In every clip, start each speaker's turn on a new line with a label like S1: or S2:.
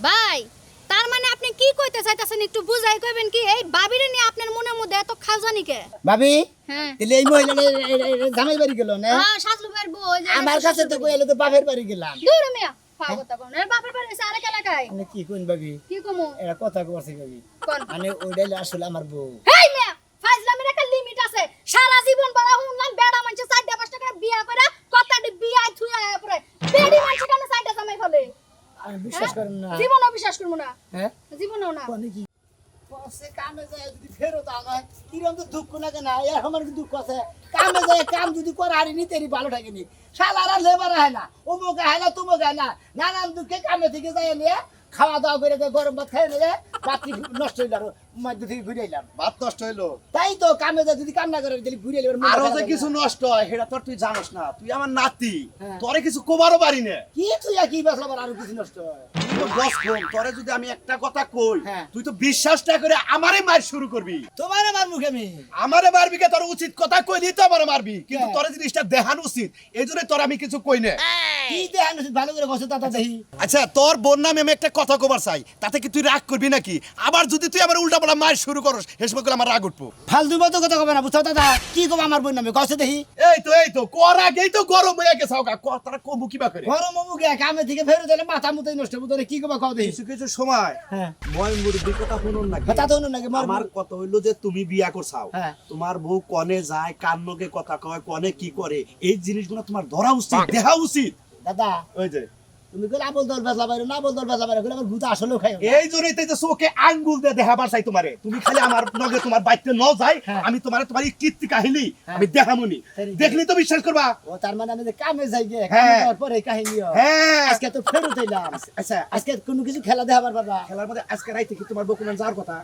S1: ভাই তার মানে আপনি কি কইতে চাইতাছেন একটু বুঝাই কইবেন কি এই বাবিরে নিয়ে আপনার মনের মধ্যে এত খাজানি কে
S2: ভাবি
S1: হ্যাঁ
S2: তাহলে এই মহিলা জামাই বাড়ি গেল না
S1: হ্যাঁ শাসলু ভাইয়ের বউ ওই যে
S2: আমার কাছে তো কইলো তো বাপের বাড়ি গেলাম
S1: দূর মিয়া পাগতা কোন এর বাপের বাড়ি আছে আরেক এলাকায়
S2: মানে কি কইন ভাবি
S1: কি কমু
S2: এটা কথা কইছে ভাবি
S1: কোন
S2: মানে ওইডাইলে আসলে আমার বউ
S1: হেই মিয়া ফাজলামির একটা লিমিট আছে সারা জীবন বড় হুনলাম বেড়া মানুষ 4-5 টাকা বিয়া করে কতটি বিয়া থুয়া পরে বেড়ি মানুষ কেন 4টা জামাই ফলে
S2: আমি বিশ্বাস করেন না
S1: জীবনও বিশ্বাস করব না
S2: হ্যাঁ
S1: জীবনও না
S2: কোনে কি বসে কামে যায় যদি ফেরত আগায় কিরম তো দুঃখ লাগে না এর আমার কি দুঃখ আছে কামে যায় কাম যদি করে আর নিতেরি ভালো থাকেনি শালারা লেবার হয় না অমুক হয় না তুমুক হয় না নানান দুঃখে কামে থেকে যায় নিয়ে খাওয়া দাওয়া করে গরম ভাত খাই নিয়ে রাত্রি নষ্ট হইল আর মধ্যে থেকে ঘুরে এলাম
S3: ভাত নষ্ট হইলো
S2: তাই তো কামে যায় যদি কাম না করে তাহলে ঘুরে এলাম
S3: আরো যে কিছু নষ্ট হয় সেটা তোর তুই জানোস না তুই আমার নাতি
S2: হ্যাঁ।
S3: তোরে কিছু কোবারও পারি না
S2: কি তুই কি বেসলা আরো কিছু নষ্ট হয়
S3: তুই তো বস কম, তোরে যদি আমি একটা কথা কই
S2: হ্যাঁ।
S3: তুই তো বিশ্বাসটা করে আমারে মার শুরু করবি
S2: তোমার আমার মুখে আমি
S3: আমারে মারবি কে তোর উচিত কথা কইলি তো আমারে মারবি কিন্তু
S2: হ্যাঁ।
S3: তোরে জিনিসটা দেখানো উচিত এই জন্য তোর আমি কিছু কই না
S2: কি দেখানো ভালো করে বসে দাদা দেখি
S3: আচ্ছা তোর বোন নামে আমি একটা কথা কবার চাই তাতে কি তুই রাগ করবি নাকি আবার যদি তুই আমার উল্টা পাল্টা মার শুরু করস হেসব করলে আমার রাগ উঠবো
S2: ফালতু মতো কথা কবে না বুঝছো দাদা কি কব আমার বোন নামে কষ্ট দেখি
S3: এই তো কর আগেই তো গরম হয়ে গেছে তারা কমু কিবা করে
S2: গরম মুখে কামে থেকে ফেরত এলে মাথা মুতাই নষ্ট বুঝলে কি কবা কও দেখি
S3: কিছু কিছু সময়
S2: হ্যাঁ
S3: ময় মুরব্বী কথা শুনুন না
S2: কথা তো নাকি
S3: আমার কথা হইলো যে তুমি বিয়া করছাও
S2: হ্যাঁ।
S3: তোমার বউ কনে যায় কান্নকে কথা কয় কনে কি করে এই জিনিসগুলো তোমার ধরা উচিত দেখা উচিত
S2: দাদা
S3: ওই যে
S2: তুমি কইলে আবল দল বেজলা বাইরে না বল দল বেজলা বাইরে কইলে আমার ভূত আসলেও খাই
S3: এই জন্যই তো এই যে চোখে আঙ্গুল দিয়ে দেখাবার চাই তোমারে তুমি খালি আমার নগে তোমার বাইতে ন যাই
S2: হ্যাঁ।
S3: আমি তোমার তোমার এই কীর্তি কাহিনী
S2: হ্যাঁ।
S3: আমি দেখামুনি
S2: তাই-
S3: দেখলি তো বিশ্বাস করবা
S2: ও তার মানে আমি যে কামে যাই গে কামে
S3: হ্যাঁ।
S2: যাওয়ার পরে এই কাহিনী হয়।
S3: হ্যাঁ
S2: আজকে তো ফেরত এলাম
S3: আচ্ছা
S2: আজকে কোনো কিছু খেলা দেখাবার পারবা
S3: খেলার মধ্যে আজকে রাইতে কি তোমার বউ কোন যাওয়ার কথা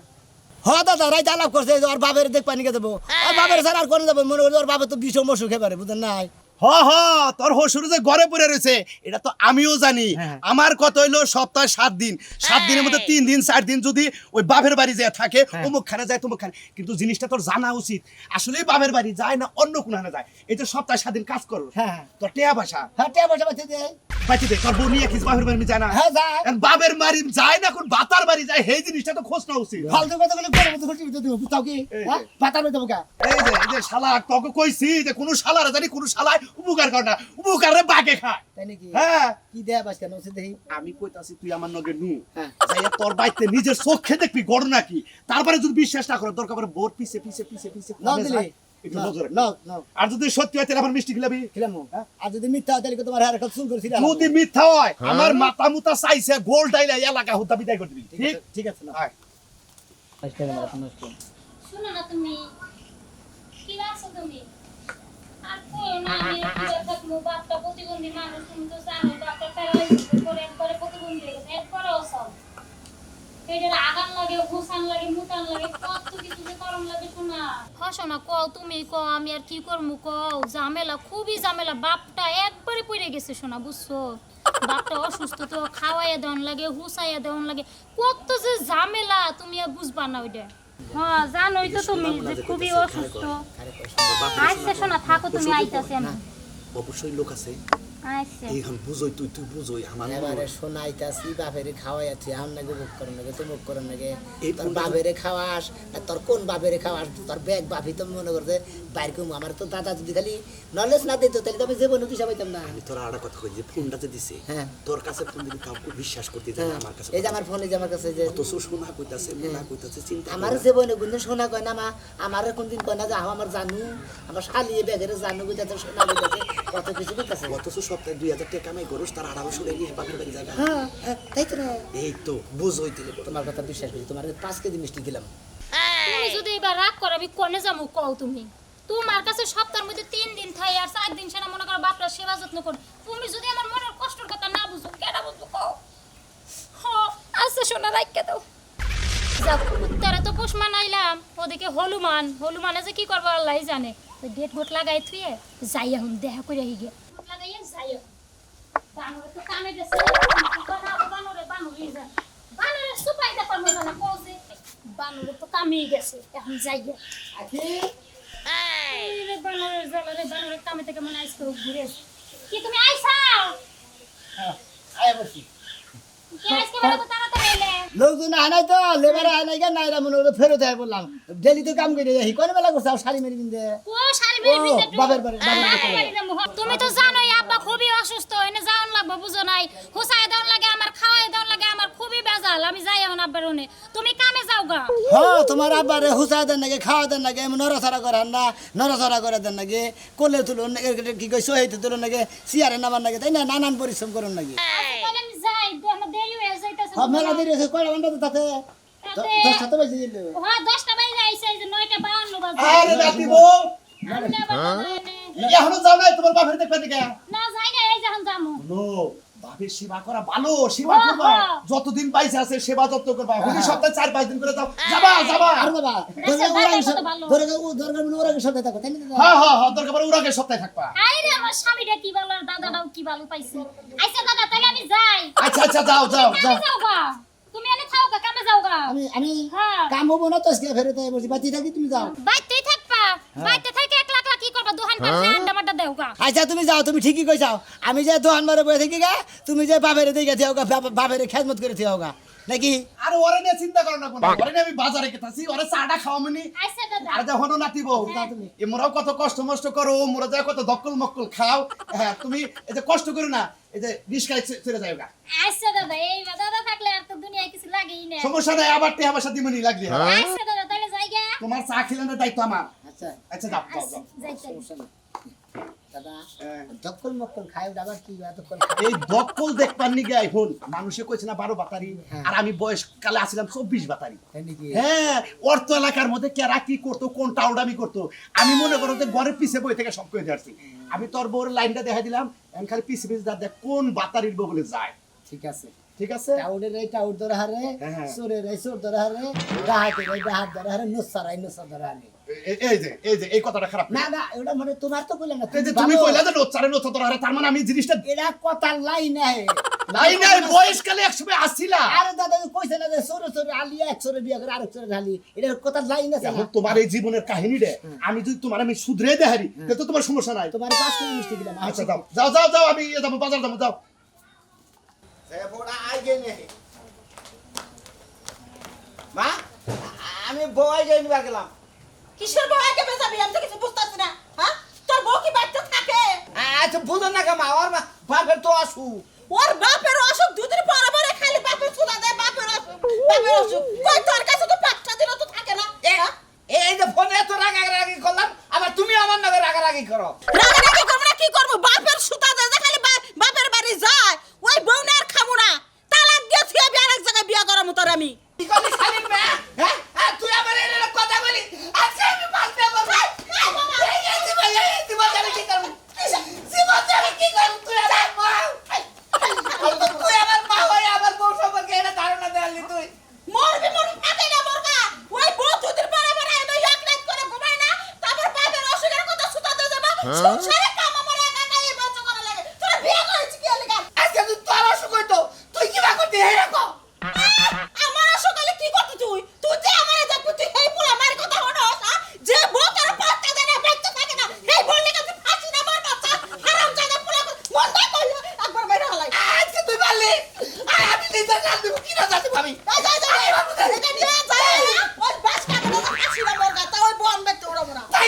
S2: হ দাদা রাইতে আলাপ করছে যে ওর বাবার দেখ পানি কে দেবো আর বাবার স্যার আর কোনে যাবো মনে করছে ওর বাবা তো বিষ মশু খেপারে বুঝেন নাই
S3: হ হ তোর হসুর যে ঘরে পড়ে রয়েছে এটা তো আমিও জানি
S2: হ্যাঁ।
S3: আমার কত হইলো সপ্তাহে 7 দিন 7 দিনের মধ্যে 3 দিন 4 দিন যদি ওই বাপের বাড়ি যায় থাকে
S2: হ্যাঁ।
S3: অমুক খানে যায় তমুক খানে কিন্তু জিনিসটা তোর জানা উচিত আসলে বাপের বাড়ি যায় না অন্য কোন হানে যায় এই তো সপ্তাহে 7 দিন কাজ করো
S2: হ্যাঁ
S3: তোর টেয়া ভাষা
S2: হ্যাঁ টিয়া পয়সা বাঁচিয়ে দেয়
S3: বাঁচি দে তোর বউ নিয়ে খিস বাপের বাড়ি যায় না
S2: হ্যাঁ যায়
S3: এখন বাপের বাড়ি যায় না কোন বাতার বাড়ি যায় এই জিনিসটা তো খোঁজ না উচিত
S2: ফালতু কথা বলে করে মতো খুশি দিতে দেবো তাও কি
S3: এই যে।
S2: হ্যাঁ পাতা মেয়ে দেবো কা
S3: এই যে শালা তোকে কইছি যে কোন শালারা জানি কোন শালায় উপকার করে না উপকারে বাগে খায়
S2: তাই নাকি
S3: হ্যাঁ
S2: কি দেয়া বাস কেন সে দেখি
S3: আমি কইতাছি তুই আমার নগে নু
S2: হ্যাঁ।
S3: যাইয়া তোর বাইতে নিজের চোখে দেখবি গড় নাকি তারপরে যদি বিশ্বাস না করে দরকার পড়ে বোর পিছে পিছে পিছে পিছে
S2: নাও
S3: কোণে
S2: দিলি
S3: যায়, একটু নজর রাখবি।
S2: নাও নাও
S3: আর যদি সত্যি হয় তাহলে আবার মিষ্টি খিলাবি
S2: খেলাম আর যদি মিথ্যা হয় তাহলে তোমার হার কাছে শুন করেছি
S3: যদি মিথ্যা হয় আমার মাথা মুতা চাইছে গোল ডাইলা এলাকা হুতা বিদায় করে দিবি ঠিক
S2: ঠিক আছে না
S3: আয়।
S4: শোনো না তুমি কি আছো তুমি আর কই না আমি কি থাকবো বাপটা প্রতিবন্ধী মানুষ তুমি তো জানো বাপটা প্যারালাইসিস করে একবারে প্রতিবন্ধী হয়ে গেছে একবারে অসল এটার আগান লাগে ঘুষান লাগে মুতান লাগে কত কিছু যে করম লাগে শোনা হাসো না কও তুমি কও আমি আর কি করমু কও ঝামেলা খুবই ঝামেলা বাপটা একবারে পড়ে গেছে শোনা বুঝছো বাপটা অসুস্থ তো খাওয়াইয়া দেওয়ান লাগে হুসাইয়া দেওয়ান লাগে কত যে ঝামেলা তুমি আর বুঝবা না ওইটা হ্যাঁ জানোই তো তুমি যে খুবই অসুস্থ আচ্ছা শোনা থাকো তুমি আইতাছি আমি
S3: অবশ্যই লোক আছে
S4: আচ্ছা
S3: এখন বুঝোই তুই বুঝোই আমার
S2: এবারে শোনাইতাছি বাপেরে খাওয়াইয়াছি আম নাকি বুক করেন নাকি তুমুক করেন নাকি
S3: এই
S2: তোর
S3: পুরো-
S2: বাপেরে খাওয়াস আর তোর কোন বাপেরে খাওয়াস তোর ব্যাগ বাপি তো মনে করছে বাইর কম আমার তো দাদা যদি খালি নলেজ না দিত তাহলে তো আমি জীবনে তুই পাইতাম না
S5: আমি তোর আরেকটা কথা কই যে ফোনটা যে দিছে
S2: হ্যাঁ।
S5: তোর কাছে ফোন দিবি কাউকে বিশ্বাস করতে যায় না আমার কাছে
S2: এই যে আমার ফোনে যে আমার কাছে যে
S5: তো শোনা কইতাছে মেলা কইতাছে চিন্তা
S2: আমার জীবনে কোনদিন শোনা কয় না মা আমার কোনদিন কয় না যে আমার জানু আমার শালিয়ে ব্যাগের জানু কইতাছে শোনা কইতাছে কত কিছু কইতাছে
S5: অথচ সপ্তাহে 2000 টাকা কামাই করস তার 1800 টাকা নিয়ে বাপের বাড়ি জায়গা
S2: হ্যাঁ হ্যাঁ তাই তো না
S5: এই তো বুঝোই দিলে
S2: তোমার কথা বিশ্বাস করি তোমার 5 কেজি মিষ্টি দিলাম
S4: তুমি যদি এবার রাগ করো আমি কোনে যাবো কও তুমি তোমার কাছে সপ্তাহের মধ্যে 3 দিন থাই আর 4 দিন সেনা মনে করো বাপরা সেবা যত্ন কর তুমি যদি আমার মনের কষ্টের কথা না বুঝো কেডা বুঝবো কও হ্যাঁ আচ্ছা শোনা রাখকে দাও যাক উত্তরে তো পোষ মানাইলাম ওদিকে হলুমানে যে কি করবো আল্লাহ জানে ওই ডেট গোট লাগাই থুয়ে যাই এখন দেখা করে হিগে লাগাইয়া যাই বানরে তো কানে গেছে বানরে যায় বানরে সুপাই দেখার মজা না কওছে বানরে তো কামে গেছে এখন যাই
S2: আকি
S4: রে বানরে কামে থেকে মনে আইস করে ঘুরে কি তুমি আইসাও
S2: আয় বসি
S4: কি আজকে বেলা তো তাড়াতাড়ি
S2: লোকজন আয় নাই তো লেবার আয় নাই কেন নাইরা মনে হলো ফেরত আয় বললাম ডেলি তো কাম করে যাই কোন বেলা করছে শাড়ি মেরে কিনতে
S4: ও শাড়ি বের
S2: ও, বাপের বাড়ি, বাপের বাড়ি চলে যাও।
S4: তুমি তো জানোই আব্বা খুবই অসুস্থ এনে যাওন লাগবে বুঝো নাই হুসাই দেওয়ান লাগে আমার খাওয়াই দেওয়ান লাগে আমার খুবই বেজাল আমি যাই এখন আব্বার ওনে তুমি কামে যাও গা
S2: হ্যাঁ তোমার আব্বারে হুসাই দেন নাকি খাওয়া দেন নাকি নড়াচড়া করেন না নড়াচড়া করে দেন নাকি কোলে তুলুন কি কই সহিতে তুলুন নাকি চেয়ারে নামান নাকি তাই না নানান পরিশ্রম করুন নাকি
S4: তাহলে আমি যাই আমার দেরি হয়ে যাইতাছে
S2: হ্যাঁ মেলা দেরি হয়েছে কয়টা ঘন্টা তো তাতে
S4: তাতে
S2: 10টা তো বেজে গেল
S4: হ্যাঁ 10টা বাজে আইছে যে 9টা 52 বাজে
S3: আরে নাতি বউ
S4: আমরা বাবা
S3: এখনো যাও নাই তোমার বাপের দেখবে দিকে
S4: না যাই না এই যখন যামু
S3: নো বাপের সেবা করা ভালো সেবা
S4: হ্যাঁ,
S3: করবা
S4: হ্যাঁ।
S3: যতদিন পাইছে আছে সেবা যত্ন করবা হুলি সপ্তাহে 4-5 দিন করে যাও যাবা যাবা
S2: আর বাবা দরকার ওরা সাথে থাকো তাই না
S3: হ্যাঁ হ্যাঁ হ্যাঁ দরকার পড়ে উড়াকে সপ্তাহে থাকবা
S4: আইরে আমার স্বামীটা কি ভালো আর দাদাটাও কি ভালো পাইছে আচ্ছা দাদা তাহলে আমি যাই
S3: আচ্ছা আচ্ছা যাও যাও যাও
S4: কামে যাও গা তুমি এনে থাও গা কামে যাও গা
S2: আমি
S4: হ্যাঁ
S2: কাম হবো না তো আজকে ফেরত আয় বলছি বাতি থাকি তুমি যাও
S4: বাইতেই থাকবা বাইতে থেকে একলা একলা কি করবা দোকান পাশে আড্ডা মাড্ডা দেও গা
S2: আচ্ছা তুমি যাও তুমি ঠিকই কই যাও আমি যে দোকান মারে বসে থাকি গা তুমি যে বাপেরে দিয়ে গেছে বাপেরে খেজমত করে থিও গা নাকি
S3: আর ওরে নিয়ে চিন্তা করো না কোনো ওরে নিয়ে আমি বাজারে গেতাছি ওরে চাটা খাওয়ামনি
S4: আচ্ছা দাদা
S3: আর যখন নাতি বউ এ মোরাও কত কষ্ট মষ্ট করো মোরা যায় কত দক্কল মক্কল খাও হ্যাঁ তুমি এই যে কষ্ট করো না এই যে রিস্কায় চলে যাও গা
S4: আচ্ছা দাদা এই দাদা থাকলে আর তো দুনিয়ায় কিছু লাগেই না
S3: সমস্যা নাই আবার তে আমার সাথে মনি লাগবে
S4: আচ্ছা দাদা তাহলে যাই গা
S3: তোমার চা খেলানোর দায়িত্ব আমার
S2: আচ্ছা
S3: আচ্ছা যাও যাও যাও
S4: যাই তাই
S2: সমস্যা নেই। দাদা
S3: হ্যাঁ।
S2: দক্কল মক্কল খাই আবার কি এতক্ষণ
S3: এই দক্কল দেখবার নিগে এখন মানুষে কইছে না 12 বাতারি
S2: হ্যাঁ।
S3: আর আমি বয়স কালে আসছিলাম 24 বাতারি
S2: খাই নাকি
S3: হ্যাঁ অর্থ এলাকার মধ্যে কেরা কি করতো কোন টাউডামি করতো আমি মনে করো যে ঘরের পিছে বই থেকে সব করে যাচ্ছি আমি তোর বউর লাইনটা দেখা দিলাম এখন খালি পিছে পিছে দেখ কোন বাতারির বউ বলে যায়
S2: ঠিক আছে
S3: ঠিক আছে
S2: টাউনের এই টাউর ধরে হারে
S3: হ্যাঁ।
S2: চোরের এই চোর ধরে হারে ডাহাতের এই ডাহাত ধরে হারে নুসার এই নুসার ধরে হারে
S3: এই যে এই কথাটা খারাপ
S2: না না এটা মানে তোমার তো কইলাম না
S3: এই যে তুমি কইলা যে লোচারে লোচা তোর হারে তার মানে আমি জিনিসটা
S2: এটা কথা লাই নাই
S3: নাই নাই বয়সকালে একসময় আসছিলা
S2: আরে দাদা কইছে না যে চোরে চোরে আলিয়া এক চোরে বিয়া করে আরেক চোরে ঢালি এটা কথা লাই না
S3: এখন তোমার এই জীবনের কাহিনী রে আমি যদি তোমার আমি শুধরে দেহারি তাহলে তো তোমার সমস্যা নাই
S2: তোমার পাঁচ কেজি মিষ্টি দিলাম
S3: আচ্ছা যাও যাও যাও যাও আমি ইয়ে যাবো বাজার যাবো যাও
S5: মা আমি বই যাই নিবা গেলাম
S6: কিসের বউ একে বেজাবি আমি তো কিছু বুঝতেছি না হ্যাঁ তোর বউ কি বাড়িতে থাকে
S5: আচ্ছা বুঝো না মা ওর বাপের তো আসু
S6: ওর বাপের অসুখ দুদিন পরে পরে খালি বাপের চুলা দেয় বাপের অসুখ কই তোর কাছে তো 5টা দিনও তো থাকে না হ্যাঁ?
S5: এই যে ফোনে এত রাগারাগি করলাম আবার তুমি আমার নামে রাগারাগি করো
S6: রাগারাগি করবো না কি করবো বাপের সুতা দেয় যে খালি বাপের বাড়ি যায় ওই বউ না আর খামু না তালাক দিয়ে থুয়ে বিয়ে আরেক জায়গায় বিয়ে করামু তোর আমি
S5: কি করলি খালি মেয়ে হ্যাঁ আর তুই আমার এই কথা বলি আজকে আমি পাল্টে করব এই জীবন জানি কি করব জীবন জানি কি করব তুই আমার মা তুই আমার মা হয়ে আমার বউ সম্পর্কে এটা ধারণা দেয়ালি তুই
S6: মরবি থাকে না মরগা ওই বউ দুদিন পরে পরে আমি এক রাত করে ঘুমাই না তারপর বাপের অসুখের কথা সুতা দিয়ে দেব সংসারে কাম আমার একা একা এই বছর করা লাগে তোরা বিয়ে করেছিস কি লাগা
S5: আজকে তুই তোর অসুখ হইতো তুই কি বা করতে হে রাখো
S6: আমার সকালে কি করতে তুই যে আমারে দেখবি তুই এই পোলা মার কথা হনস যে বউ তোর পাত্তা দেয় না বাইতে থাকে না এই বললি কাছে ফাঁসি না মার বাচ্চা হারাম জায়গা পোলা মন দা কই একবার বাইরে হলাই
S5: আজকে তুই বললি আর আমি নিজে জান দেব কি না জানতে পারি
S6: এটা নিয়ে যা ওই বাস কাটে না ফাঁসি না মরগা তা ওই বন বেতে উড়াবো না
S5: তাই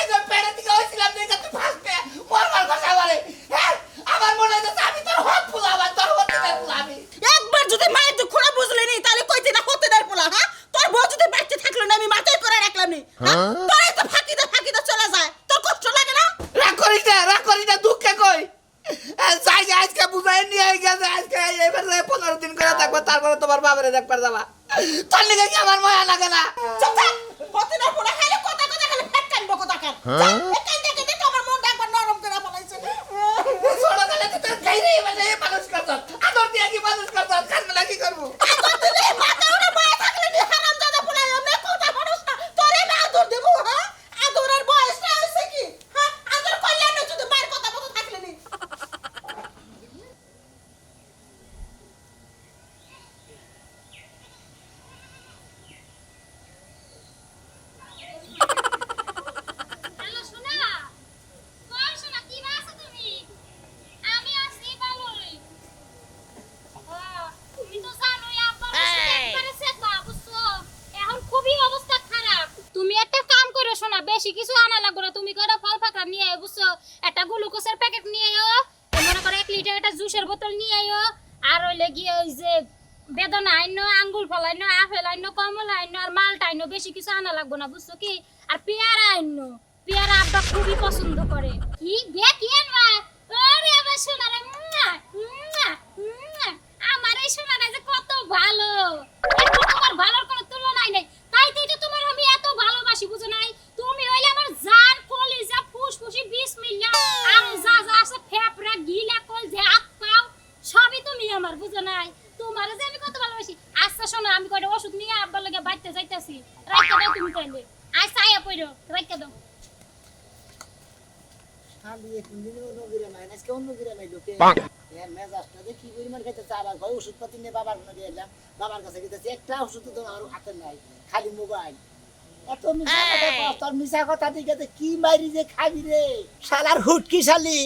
S5: তো পেড়ে থেকে হইছিলাম দেখে তুই ফাঁসবে মরবার কথা বলে হ্যাঁ আমার মনে হচ্ছে আমি তোর হাত ফুলা আমার তোর হাত ফুলা আমি
S6: একবার যদি মায়ের দুঃখ না বুঝলি নি তাহলে কইতে না হতে দেয় পোলা হ্যাঁ তোর বউ যদি বাড়তে থাকলো না আমি মাথায় করে রাখলাম নি তোর তো ফাঁকিতে চলে যায় তোর কষ্ট লাগে না
S5: রাগ করিস না দুঃখে কই যাই আজকে বুঝাই নিয়ে গেছে আজকে এবার 15 দিন করে থাকবো তারপরে তোমার বাবারে দেখবার যাবা তোর লিগে কি আমার মায়া লাগে না
S6: চুপ থাক হতে না পোলা খালি কথা খালি ফেট কানবো কথা কান একাই দেখে দেখে আমার মনটা একবার নরম করে ফেলাইছে
S5: ছোট কালে তুই গাইরে মানে মানুষ করছ আদর দিয়ে কি মানুষ করছ কানবে লাগি করব
S6: আদর দিলে মাথা উড়ে বয়ে থাকলে নি হারাম দাদা পোলা এমনি কথা মানুষ না তোরে আমি আদর দেবো হ্যাঁ আদরের বয়সটা হইছে কি হ্যাঁ আদর করলে না যদি মায়ের কথা মতো থাকলে নি
S4: হ্যালো সোনা কই সোনা কি বাসা তুমি আমি আসছি ভালোই তুমি তো জানো হইলে গিয়ে ওই যে বেদনা আইনো, আঙ্গুল ফলাইনো, আপেল আইনো, কমলা আইনো আর মালটা আইনো, বেশি কিছু আনা লাগবো না, বুঝছো কি? আর পেয়ারা আইনো, পেয়ারা আব্বা খুবই পছন্দ করে। কি বে কি আনবা? ওরে আমার সোনারে, আমার এই সোনাটা যে কত ভালো, এখন তোমার ভালোর কোনো তুলনাই নাই, তাই তো এটা তোমার আমি এত ভালোবাসি, বুঝো নাই? তুমি হইলে আমার জান, কলিজা, ফুসফুসি, বিসমিল্লাহ, আর যা যা আছে ফেফড়া, গিলা, কলজা, হাত পাও সবই তুমি আমার, বুঝো নাই? তোমার যে আমি কত ভালোবাসি। আচ্ছা শোনো, আমি কয়টা ওষুধ নিয়ে আব্বার লগে বাইতে যাইতাছি, রাইখা দাও তুমি তাইলে। আচ্ছা আয়া পড়ো, রাইখা দাও।
S2: আমি কোনদিন অন্য গিরা নাই, আজকে অন্য গিরা নাই লোকে এর মেজাজটা যে কি পরিমাণ খাইতে চাবার কয় ওষুধপাতি নিয়ে বাবার কাছে গেলাম, বাবার কাছে গেতেছি একটা ওষুধ তো আমার হাতে নাই, খালি মোবাইল। এত মিছা কথা কস, তোর মিছা কথা দিকে কি মারি যে খাবি রে শালার হুটকি শালি।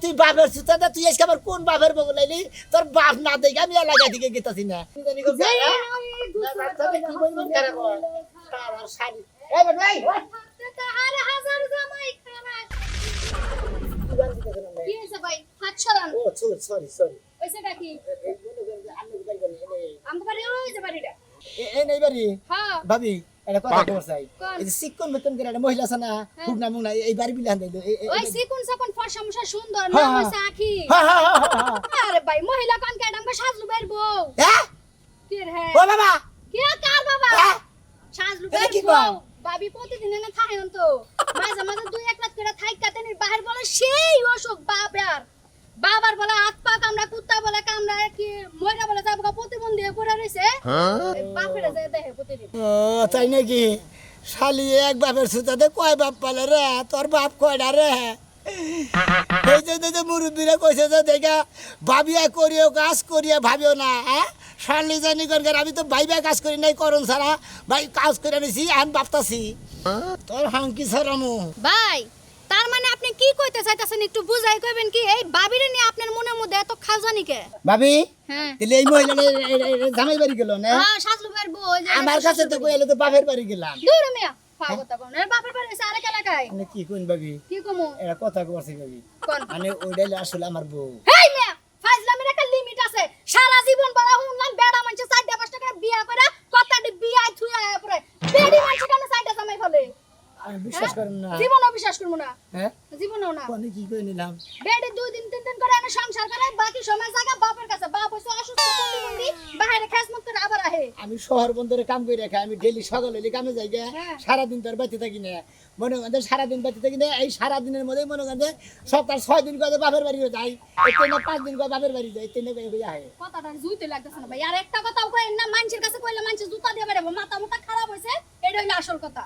S2: তুই বাপের সুতাতে তুই আজকে আবার কোন বাপের বউ লাইলি? তোর বাপ না দেখে আমি এলাকা দিকে গেতাছি না। কি পরিমাণ খারাপ হয় শালার শালি। এই ভাই
S1: আর হাজার জামাই খারাপ। কি হইছে ভাই? হাত সরান।
S2: ও সরি সরি
S1: হইছে কি?
S2: এই মনে করেন যে আমি বাড়ি গেলে
S1: আমগো বাড়ি ওই যে বাড়িটা।
S2: এই নেই বাড়ি
S1: হ্যাঁ।
S2: ভাবি এটা কথা কর চাই
S1: কোন?
S2: এই যে সিকন মতন করে একটা মহিলা আছে না খুব নাম না এই বাড়ি বিলান দিল
S1: ওই সিকুন সাকুন ফর্সা মুসা সুন্দর
S2: হ্যাঁ,
S1: নাম
S2: হ্যাঁ।
S1: হইছে আখি।
S2: হ্যাঁ হ্যাঁ হ্যাঁ
S1: আরে ভাই মহিলা কোন কাটা আমগো সাজলু বের বউ।
S2: হ্যাঁ
S1: কি রে?
S2: ও বাবা
S1: কি কার বাবা?
S2: হ্যাঁ
S1: সাজলু
S2: এটা
S1: বের
S2: কি
S1: বউ।
S2: কও?
S1: ভাবি প্রতিদিন এনে থাকেন তো। মাঝে মাঝে দুই এক রাত করে থাইকা তেনি বাহির বলে সেই অসুখ বাবার। বাবার বলে হাত পা কামড়া, কুত্তা বলে কামড়া, কি ময়রা বলে যাবো প্রতিবন্ধী হয়ে পড়ে রইছে। বাপেরে যায় দেখে প্রতিদিন।
S2: ও তাই নাকি শালি এক বাপের সুতাতে কয় বাপ পালে রে তোর বাপ কয়টা রে এই যে মুরব্বীরা কইছে যে দেখা ভাবিয়া করিও কাজ করিয়া ভাবিও না হ্যাঁ শালি জানি কর আমি তো ভাইবা কাজ করি নাই করুন সারা ভাই কাজ করে নিছি আমি ভাবতাছি তোর হাঙ্কি ছাড়ামু
S1: ভাই তার মানে আপনি কি কইতে চাইতাছেন একটু বুঝাই কইবেন কি? এই বাবিরে নিয়ে আপনার মনের মধ্যে এত খাজানি কে?
S2: ভাবি
S1: হ্যাঁ
S2: তাহলে এই মহিলা জামাই বাড়ি গেল না
S1: হ্যাঁ সাজলু বের বউ। ওই যে
S2: আমার কাছে তো কইলে তো বাপের বাড়ি গেলাম
S1: দূর মিয়া পাগতা কোন এর বাপের বাড়ি আছে আরেক এলাকায়।
S2: মানে কি কোন ভাবি
S1: কি কমু
S2: এটা কথা কইছি ভাবি
S1: কোন?
S2: মানে ওইডাইলে আসলে আমার বউ
S1: হেই মিয়া ফাজলামির একটা লিমিট আছে। সারা জীবন বড় হুনলাম বেড়া মানুষ 4-5 টাকা বিয়া করে কতটি বিয়া থুয়া পরে বেড়ি মানুষ কেন 4টা জামাই ফলে?
S2: আমি বিশ্বাস করেন না
S1: জীবনও বিশ্বাস করব না,
S2: হ্যাঁ
S1: জীবনও না।
S2: কোনে কি কই নিলাম
S1: বেড়ি 2 দিন 3 দিন করে এনে সংসার করে বাকি সময় জায়গা বাপের কাছে। বাপ হইছে অসুস্থ প্রতিবন্ধী, বাইরে খেসমত করে আবার আহে।
S2: আমি শহর বন্দরে কাম করে রাখা আমি ডেলি সকালে হলে কামে যাই গে
S1: হ্যাঁ।
S2: সারাদিন তোর বাড়িতে থাকি না মনে করেন সারাদিন বাড়িতে থাকি না এই সারাদিনের মধ্যে মনে করেন সপ্তাহ 6 দিন করে বাপের বাড়ি যাই এই 5 দিন করে বাপের বাড়ি যাই 3 করে যায়
S1: কথাটা জুইতে লাগতেছে না ভাই। আর একটা কথাও কইেন না, মানুষের কাছে কইলে মানুষ জুতা দিয়ে বেরাবো, মাথা মুটা খারাপ হইছে, এটা হইলো আসল কথা।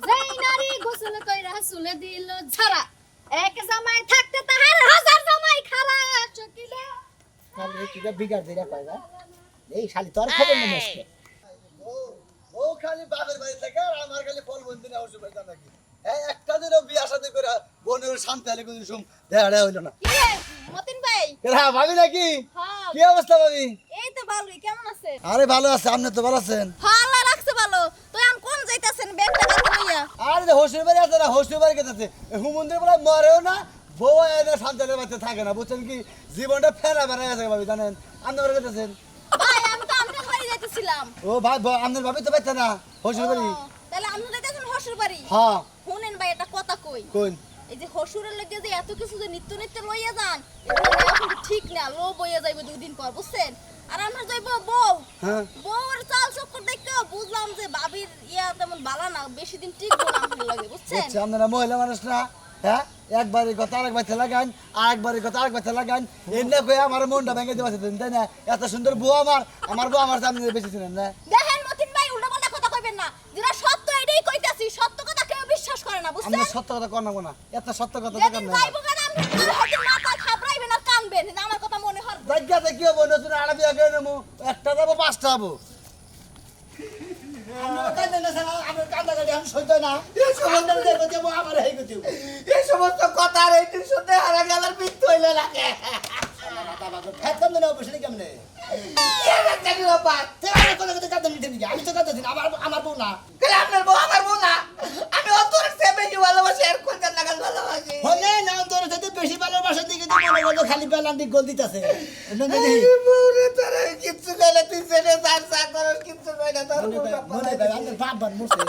S1: যেই নারী গোসল কইরা চুলে দিল ছাড়া, এক জামাই থাকতে তাহার হাজার জামাই খারা চকিলা।
S2: তাহলে কি বিগাড় দিরা কয়বা এই শালি তোর খবর নেই আজকে
S7: ও খালি বাপের বাড়ি থেকে আর আমার খালি ফল বন্ধু না ওষুধ পাইতাম নাকি এই একটা দিনও বিয়া সাথে করে বোনের শান্তি আলী কোনো সুম দেখা হইল না
S1: কি রে মতিন ভাই?
S7: হ্যাঁ ভাবি নাকি
S1: হ্যাঁ
S7: কি অবস্থা ভাবি
S1: এই তো ভালোই, কেমন আছে?
S7: আরে ভালো আছে আপনি তো ভালো আছেন
S6: হ্যাঁ আল্লাহ রাখছে ভালো। তো এখন কোন যাইতাছেন ব্যাগটা কাছে লইয়া?
S7: আরে যে হোস্টেল বাড়ি আছে না হোস্টেল বাড়ি গেছে হুমন্দির বলে মরেও না বউ এনে শান্তি আলীর বাড়িতে থাকে না বুঝছেন কি জীবনটা ফেরা বেড়া গেছে ভাবি জানেন আপনি বাড়ি গেছেন
S6: ভাই আমি তো আপনার বাড়ি যাইতেছিলাম।
S7: ও ভাই আপনার ভাবি তো পাইতে না হোস্টেল বাড়ি
S6: ও, তাহলে আপনি যাইতেছেন হসুর বাড়ি?
S7: হ্যাঁ
S6: শুনেন ভাই একটা কথা কই,
S7: কোন
S6: এই যে হসুরের লেগে যে এত কিছু যে নিত্য নিত্য লইয়া যান এগুলো নেওয়া কিন্তু ঠিক না, লোভ হইয়া যাইবে 2 দিন পর, বুঝছেন? আর আমরা যাইব বউ
S7: হ্যাঁ
S6: বউর চাল চক্কর দেখে বুঝলাম যে বাবির ইয়া তেমন ভালো না, বেশি দিন টিকবো না আমার লাগে, বুঝছেন?
S7: বুঝছি আপনারা মহিলা মানুষ না হ্যাঁ একবারের কথা আরেক বাচ্চা লাগান আরেকবারের কথা আরেক বাচ্চা লাগান এমনি কয়ে আমার মনটা ভেঙে দিতে পারছেন তাই না এত সুন্দর বউ আমার বউ আমার সামনে বেশি ছিলেন না
S6: দেখেন মতিন ভাই উল্টাপাল্টা কথা কইবেন না, যেটা সত্য এটাই কইতাছি, সত্য কথা কেউ বিশ্বাস করে না, বুঝছেন?
S7: আমরা সত্য কথা কর না এত সত্য কথা
S6: যেদিন
S7: দেখান না
S6: যাইবো কেন আপনি তার হাতে মাথা খাবরাইবেন আর কানবেন, যে আমার কথা মনে হয়।
S7: জায়গাতে কি হবো নতুন আরবি আগে নেবো একটা যাবো 5টা যাবো এই সমস্ত কথা আর এই শুনতে হারা গেলার মৃত্যু হইলে লাগে
S2: আমি তো কথা আমার বউ না
S5: আপনার বউ আমার বউ না আমি অতর চেয়ে বেশি ভালোবাসি আর কোন লাগাল ভালোবাসি
S2: হলে না তোর সাথে বেশি ভালোবাসার দিকে খালি বেলান্টি গোল দিতেছে
S5: বউরে তুই ছেলে চার চার করার কিছু কই না তোর
S2: মনে ভাই আমার বাপ বান মরছে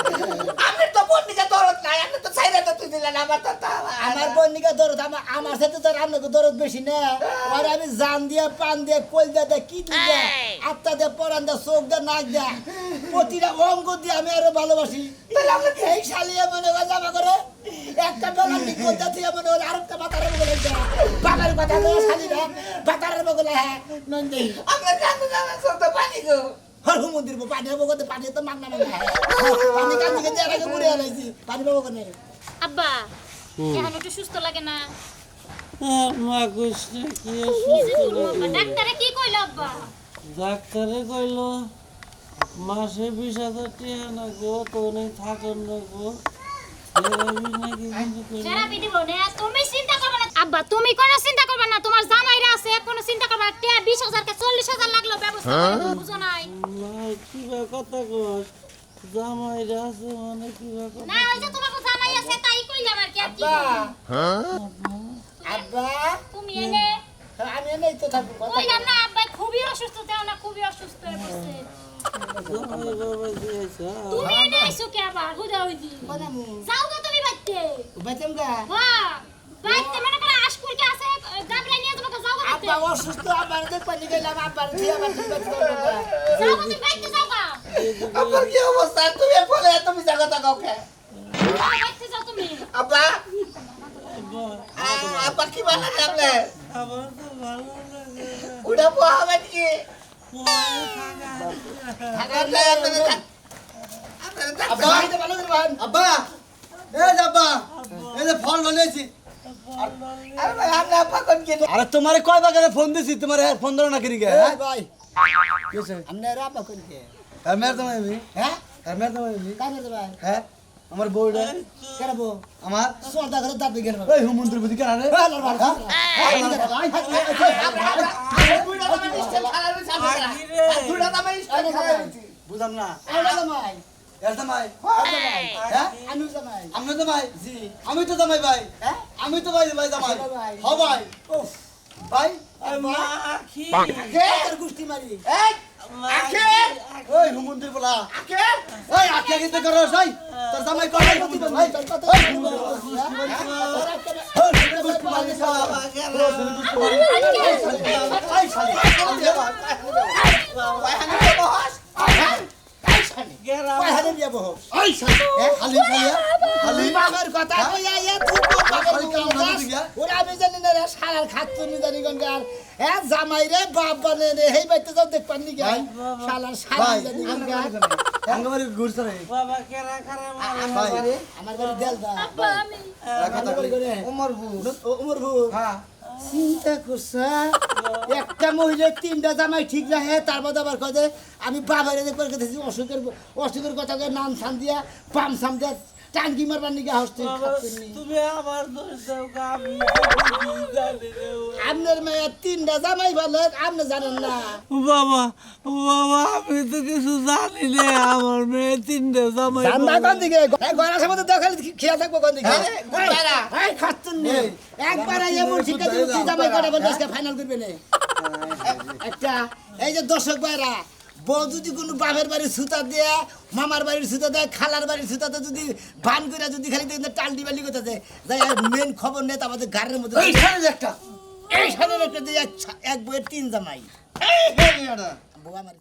S5: আমি তো বন্দিকে দরদ নাই আমি তো ছাইরা তো তুই দিলা না আমার তো
S2: আমার বন্নিকা দরদ আমার সাথে তো আপনাকে দরদ বেশি না আর আমি জান দিয়ে পান দিয়ে কল দিয়ে কি দিয়ে আত্মা দিয়ে পরান দিয়ে চোখ দিয়ে নাক দিয়ে প্রতিটা অঙ্গ দিয়ে আমি আরো ভালোবাসি এই শালিয়া মনে হয় জামা করে একটা ডলার করতে থেকে মনে হলো আরেকটা বাতারের বলে বাবার কথা তো শালিরা বাতারের বলে হ্যাঁ নন্দী
S5: আমরা জানো জানা সব পানি গো
S2: হরহু মন্দির পানি হবো করতে পানি তো মাগনা মাগনা পানি কান দিকে দিয়ে আগে ঘুরে আলাইছি পানি পাবো কেন
S4: আব্বা এখন একটু সুস্থ লাগে না
S8: মা কৃষ্ণ কি
S4: ডাক্তারে কি কইলো আব্বা
S8: ডাক্তারে কইল মাসে 20,000 টাকা নাগো তো নেই থাকেন নাগো নাকি
S4: থেরাপি দিব না তুমি চিন্তা করবে না আব্বা তুমি কোনো চিন্তা করবে না তোমার জামাইরা আছে কোনো চিন্তা করবে না 20,000 কে 40,000 লাগলো ব্যবস্থা করে তুমি বুঝো নাই
S8: কি কথা কস জামাইরা আছে মানে কি কথা
S4: না ওই যে তোমার জামাই আছে তাই কইলাম আর কি আর কি
S2: আব্বা
S4: তুমি এনে
S2: আমি এনেই তো থাকবো
S4: কইলাম না আব্বা খুবই অসুস্থ তেও না খুবই অসুস্থ হয়ে পড়ছে
S8: জামাই বাবা দিয়েছে
S4: তুমি এনে আইছো কে আবার হুদা হইদি যাও তো তুমি বাইতে
S2: বেতন গা
S4: হ্যাঁ বাইতে মনে করে আশকুরকে আছে গাবরা নিয়ে তোমাকে যাও তো
S2: আব্বা অসুস্থ আবার দেখ পানি গেলাম আবার দিয়ে আবার ঠিক আছে
S4: যাও তো তুমি বাইতে যাও গা
S5: আমার কি অবস্থা তুমি বলে তুমি জায়গাটা কাউকে
S4: বাইতে যাও তুমি
S5: আব্বা আব্বা কি ভালো লাগলে
S8: আমার তো ভালো লাগে
S5: উড়া পোহাবে কি
S2: আব্বা এটা ভালো করে বান
S7: আব্বা এই যে আব্বা এই যে ফল বানিয়েছি
S5: আরে ভাই আমরা আব্বা কোন কি
S7: আরে তোমারে কয় বাগারে ফোন দিছি তোমারে ফোন ধরো না কিনি গে
S2: এই ভাই
S7: কিছে
S2: আপনার আব্বা কোন কে
S7: হ্যাঁ মের তোমায় আমি
S2: হ্যাঁ
S7: হ্যাঁ মের তোমায় আমি
S2: কানে দে ভাই
S7: হ্যাঁ আমার বউটা
S2: কেরাবো
S7: আমার
S2: সোলদা করে দাঁত গেল
S7: এই হুমন্ত্রী বুদ্ধি কেন রে বুঝলাম না এর জামাই হ্যাঁ
S2: আমি জামাই
S7: আমি তো ভাই
S2: জি
S7: আমি তো জামাই ভাই
S2: হ্যাঁ
S7: আমি তো ভাই ভাই জামাই
S2: ভাই।
S7: হ ভাই
S2: উফ
S7: ভাই
S8: আখি
S2: তোর গুষ্টি মারি
S7: ওই হুমন্ত্রী বলা ওই আখে গিতে করো সাই তোর জামাই কই ভাই
S2: তোর কত খালি বাবার কথা কইয়া এ তুই বাবার কথা ওরা আমি জানি না রে শালার খাচ্ছু নি জানি গঙ্গার এ জামাই রে বাপ বানে রে হেই বাইতে যাও দেখ পাননি গে শালার শালা জানি গঙ্গার
S7: আঙ্গমারি ঘুরছ রে
S8: বাবা কেরা খারে
S7: ভাই
S2: আমার বাড়ি দেল দা
S4: আব্বা আমি
S7: কথা বলি
S2: ওমর ভু
S7: হ্যাঁ
S2: চিন্তা করছা একটা মহিলা তিনটা জামাই ঠিক রাখে তারপর আবার কয় যে আমি বাবারে দেখবার কথা অসুখের কথা কয়ে নাম সাম দিয়া পাম সাম দিয়া টাঙ্কি মারবার নিকে হস্তে
S8: তুমি আমার দোষ দাও আমি জানি রে
S2: আপনার মেয়ে তিনটা জামাই ভালো আপনি জানেন না
S8: বাবা বাবা আমি তো কিছু জানি না আমার মেয়ে 3টে জামাই
S2: জানবা কোন দিকে ঘরের সামনে দেখালে খেয়াল থাকবো কোন দিকে
S5: গুড়ারা।
S2: এই খাচ্ছেন নে একবার এমন শিক্ষা দিবি তুই জামাই কটা বলে আজকে ফাইনাল করবে না একটা এই যে দর্শক ভাইরা বউ যদি কোনো বাপের বাড়ির সুতা দেয়া মামার বাড়ির সুতা দেয় খালার বাড়ির সুতাতে যদি ভান করে যদি খালি টাল্টি বালি করতেছে যাই মেন খবর নেই তো আমাদের ঘরের মধ্যে
S7: একটা
S2: এই সালের একটা দিয়ে এক বইয়ের 3 জামাই বউ আমার